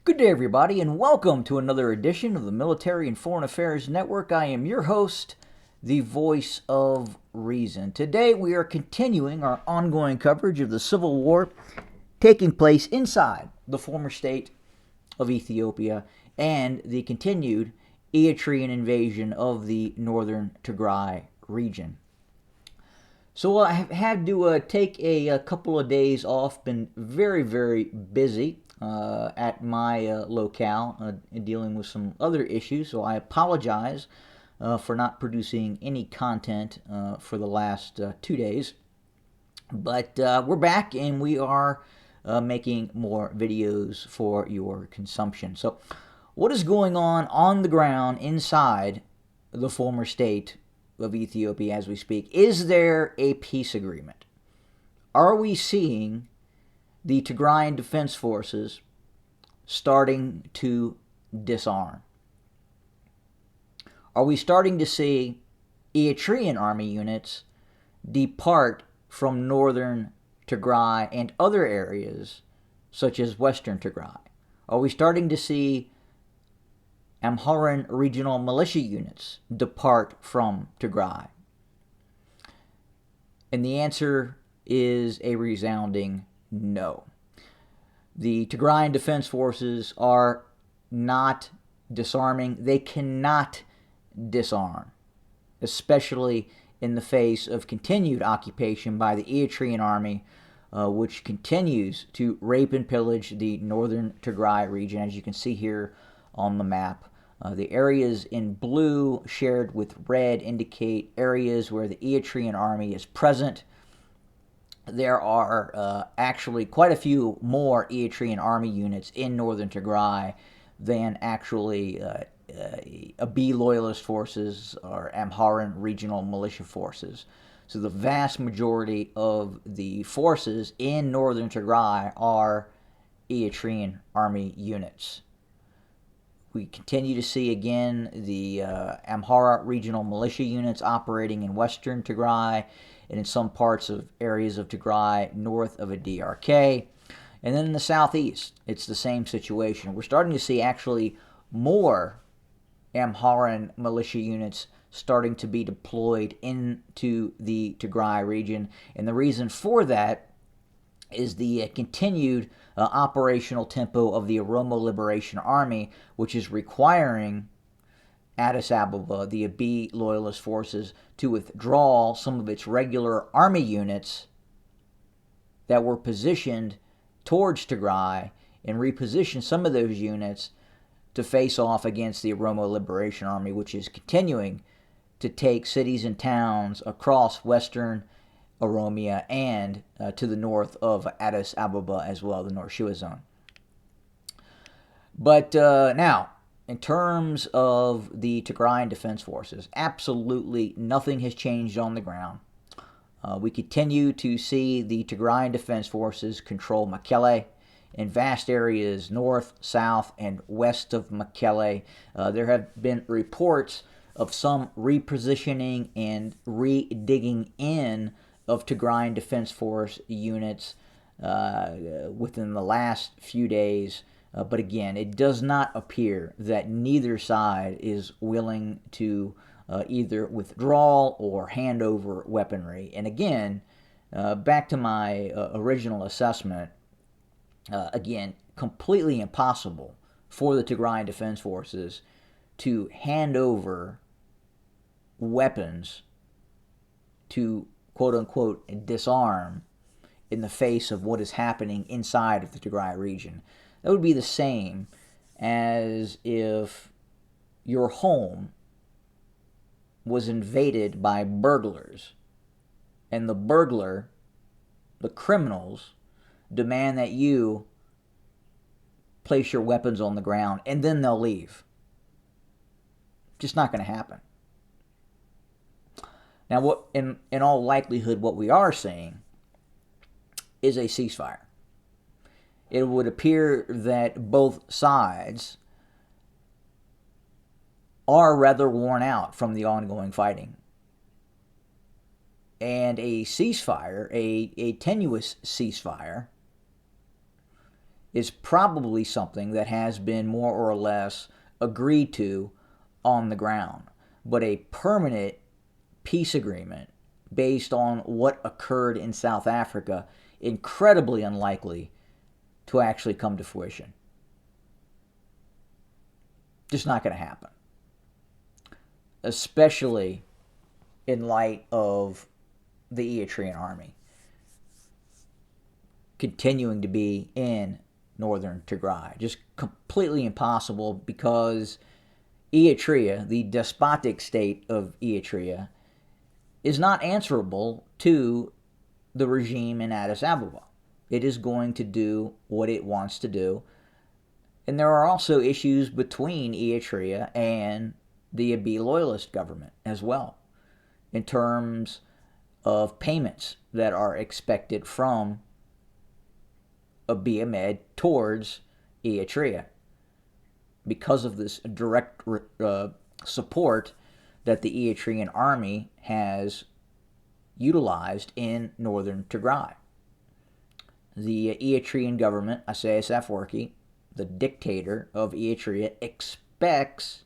Good day, everybody, and welcome to another edition of the Military and Foreign Affairs Network. I am your host, the voice of reason. Today, we are continuing our ongoing coverage of the civil war taking place inside the former state of Ethiopia and the continued Eritrean invasion of the northern Tigray region. So I have had to take a couple of days off. Been very, very busy at my locale dealing with some other issues. So I apologize for not producing any content for the last 2 days. But we're back and we are making more videos for your consumption. So what is going on the ground inside the former state of Ethiopia as we speak? Is there a peace agreement? Are we seeing the Tigray Defense Forces starting to disarm? Are we starting to see Eritrean army units depart from northern Tigray and other areas such as western Tigray? Are we starting to see Amharan regional militia units depart from Tigray? And the answer is a resounding no. The Tigray Defense Forces are not disarming. They cannot disarm, especially in the face of continued occupation by the Eritrean army, which continues to rape and pillage the northern Tigray region, as you can see here on the map. The areas in blue shared with red indicate areas where the Eritrean army is present. There are actually quite a few more Eritrean army units in northern Tigray than actually AB loyalist forces or Amharan regional militia forces. So the vast majority of the forces in northern Tigray are Eritrean army units. We continue to see, again, the Amhara regional militia units operating in western Tigray and in some parts of areas of Tigray north of a DRK. And then in the southeast, it's the same situation. We're starting to see actually more Amharan militia units starting to be deployed into the Tigray region. And the reason for that is the continued operational tempo of the Oromia Liberation Army, which is requiring Addis Ababa, the Abiy loyalist forces, to withdraw some of its regular army units that were positioned towards Tigray and reposition some of those units to face off against the Oromia Liberation Army, which is continuing to take cities and towns across western Oromia and to the north of Addis Ababa as well, the North Shua Zone. But now, in terms of the Tigray Defense Forces, absolutely nothing has changed on the ground. We continue to see the Tigray Defense Forces control Mekelle in vast areas north, south, and west of Mekelle. There have been reports of some repositioning and re-digging in of Tigray Defense Force units within the last few days. But again, it does not appear that neither side is willing to either withdraw or hand over weaponry. And again, back to my original assessment, again, completely impossible for the Tigray Defense Forces to hand over weapons to quote-unquote disarm in the face of what is happening inside of the Tigray region. That would be the same as if your home was invaded by burglars and the criminals, demand that you place your weapons on the ground and then they'll leave. Just not going to happen. Now, what in all likelihood, what we are seeing is a ceasefire. It would appear that both sides are rather worn out from the ongoing fighting. And a ceasefire, a tenuous ceasefire, is probably something that has been more or less agreed to on the ground. But a permanent peace agreement based on what occurred in South Africa, incredibly unlikely to actually come to fruition. Just not going to happen. Especially in light of the Eritrean army continuing to be in northern Tigray. Just completely impossible, because Eritrea, the despotic state of Eritrea, is not answerable to the regime in Addis Ababa. It is going to do what it wants to do. And there are also issues between Eritrea and the Abiy loyalist government as well, in terms of payments that are expected from Abiy Ahmed towards Eritrea, because of this direct support that the Eritrean army has utilized in northern Tigray. The Eritrean government, Isaias Afwerki, the dictator of Eritrea, expects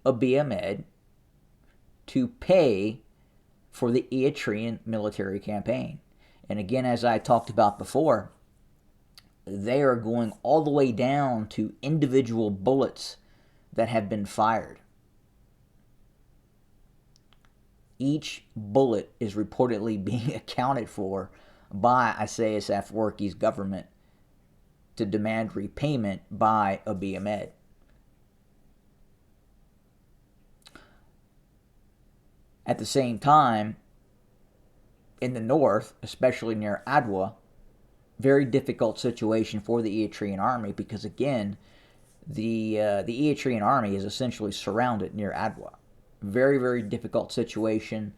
Abiy Ahmed to pay for the Eritrean military campaign. And again, as I talked about before, they are going all the way down to individual bullets that have been fired. Each bullet is reportedly being accounted for by Isaias Afwerki's government to demand repayment by Abiy Ahmed. At the same time, in the north, especially near Adwa, very difficult situation for the Eritrean army, because again, the Eritrean army is essentially surrounded near Adwa. Very, very difficult situation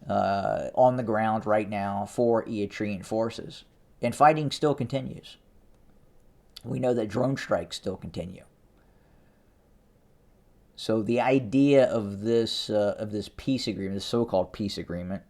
on the ground right now for Eritrean forces. And fighting still continues. We know that drone strikes still continue. So the idea of this peace agreement, this so-called peace agreement,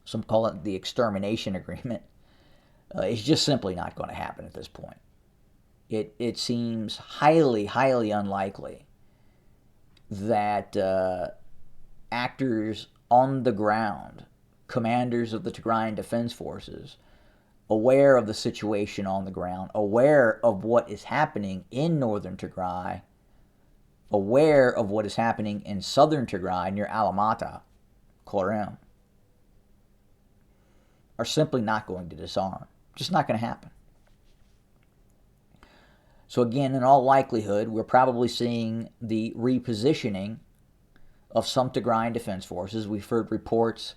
some call it the extermination agreement, is just simply not going to happen at this point. It seems highly, highly unlikely that actors on the ground, commanders of the Tigray Defense Forces, aware of the situation on the ground, aware of what is happening in northern Tigray, aware of what is happening in southern Tigray near Alamata, Korem, are simply not going to disarm. Just not going to happen. So again, in all likelihood, we're probably seeing the repositioning of some Tigray Defense Forces. We've heard reports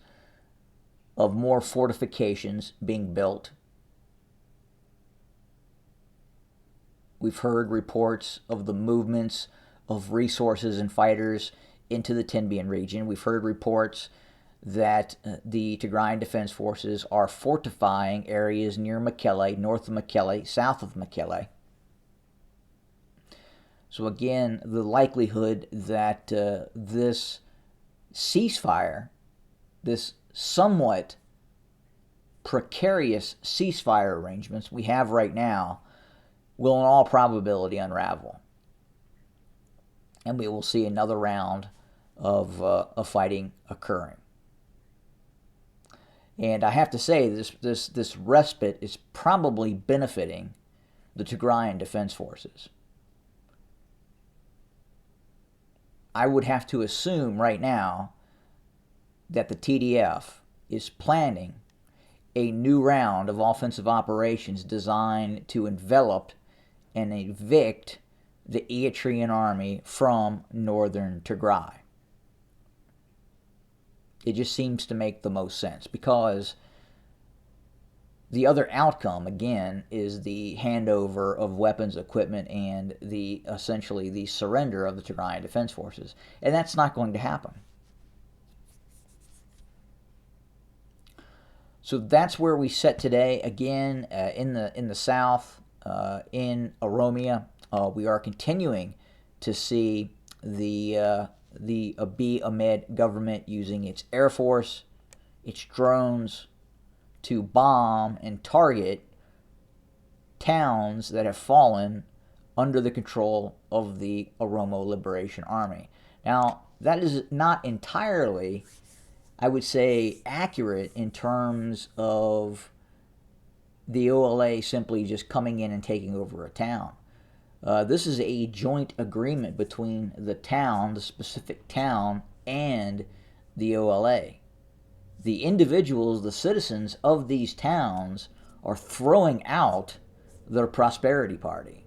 of more fortifications being built. We've heard reports of the movements of resources and fighters into the Tenbian region. We've heard reports that the Tigray Defense Forces are fortifying areas near Mekelle, north of Mekelle, south of Mekelle. So again, the likelihood that this ceasefire, this somewhat precarious ceasefire arrangements we have right now, will in all probability unravel. And we will see another round of fighting occurring. And I have to say, this respite is probably benefiting the Tigrayan Defense Forces. I would have to assume right now that the TDF is planning a new round of offensive operations designed to envelop and evict the Eritrean army from northern Tigray. It just seems to make the most sense, because the other outcome, again, is the handover of weapons, equipment, and essentially the surrender of the Tigray Defense Forces. And that's not going to happen. So that's where we sit today. Again, in the south, in Oromia, we are continuing to see the Abiy Ahmed government using its air force, its drones, to bomb and target towns that have fallen under the control of the Oromo Liberation Army. Now, that is not entirely, I would say, accurate in terms of the OLA simply just coming in and taking over a town. This is a joint agreement between the town, the specific town, and the OLA. The individuals, the citizens of these towns, are throwing out their Prosperity Party.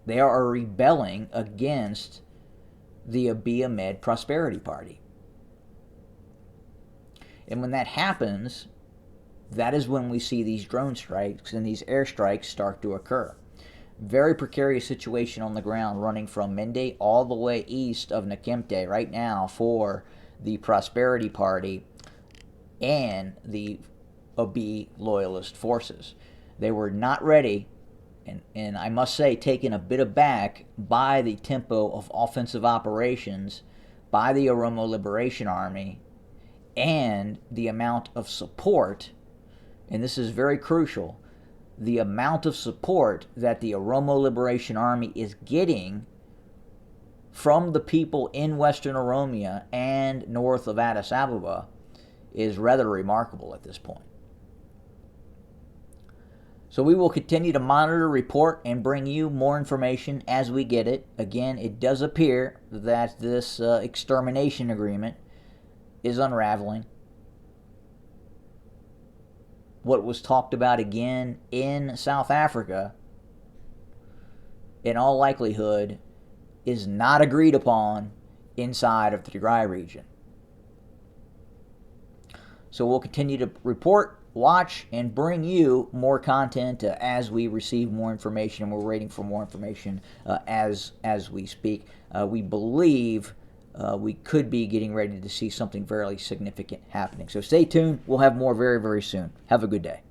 They are rebelling against the Abiy Ahmed Prosperity Party. And when that happens, that is when we see these drone strikes and these airstrikes start to occur. Very precarious situation on the ground, running from Mende all the way east of Nakemte right now for the Prosperity Party and the Abiy loyalist forces. They were not ready, and I must say taken a bit aback by the tempo of offensive operations by the Oromo Liberation Army and the amount of support, and this is very crucial, the amount of support that the Oromo Liberation Army is getting from the people in Western Oromia and north of Addis Ababa is rather remarkable at this point. So we will continue to monitor, report, and bring you more information as we get it. Again, it does appear that this extermination agreement is unraveling. What was talked about again in South Africa, in all likelihood, is not agreed upon inside of the Tigray region. So we'll continue to report, watch, and bring you more content as we receive more information, and we're waiting for more information as we speak. We believe we could be getting ready to see something fairly significant happening. So stay tuned. We'll have more very, very soon. Have a good day.